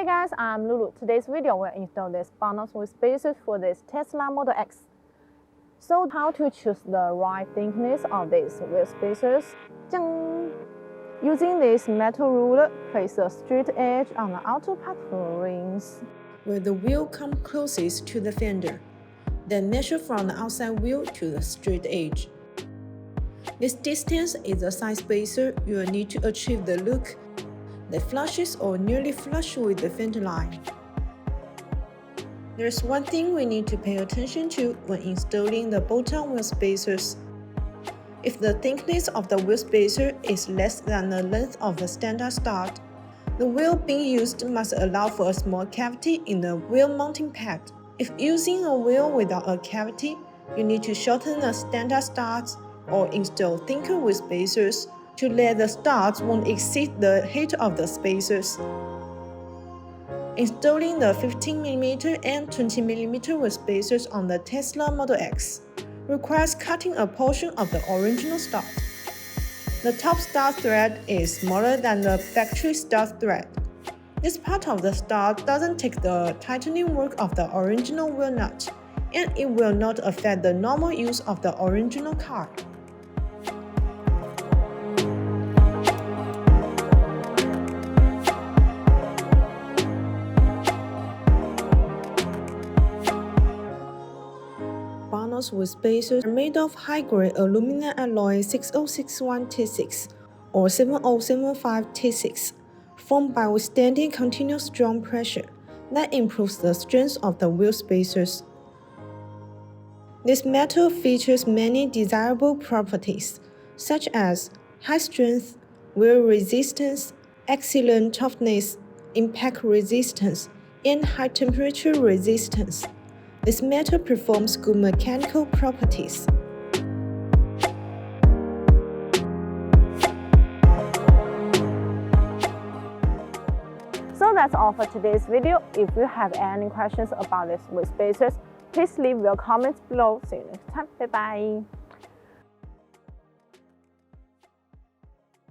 guys, I'm Lulu. Today's video will install this BONOSS Wheel spacers for this Tesla Model X. So how to choose the right thickness of these wheel spacers? Using this metal ruler, place a straight edge on the outer part for rings, where the wheel comes closest to the fender. Then measure from the outside wheel to the straight edge. This distance is the size spacer you will need to achieve the look that flushes or nearly flush with the fender line. There's one thing we need to pay attention to when installing the bolt-on wheel spacers. If the thickness of the wheel spacer is less than the length of the standard stud, the wheel being used must allow for a small cavity in the wheel mounting pad. If using a wheel without a cavity, you need to shorten the standard studs or install thicker wheel spacers to let the studs won't exceed the height of the spacers. Installing the 15mm and 20mm wheel spacers on the Tesla Model X requires cutting a portion of the original stud. The top stud thread is smaller than the factory stud thread. This part of the stud doesn't take the tightening work of the original wheel nut, and it will not affect the normal use of the original car. BONOSS wheel spacers are made of high-grade aluminum alloy 6061 T6 or 7075 T6, formed by withstanding continuous strong pressure that improves the strength of the wheel spacers. This metal features many desirable properties, such as high strength, wear resistance, excellent toughness, impact resistance, and high temperature resistance. This metal performs good mechanical properties. So that's all for today's video. If you have any questions about these wheel spacers, please leave your comments below. See you next time. Bye bye.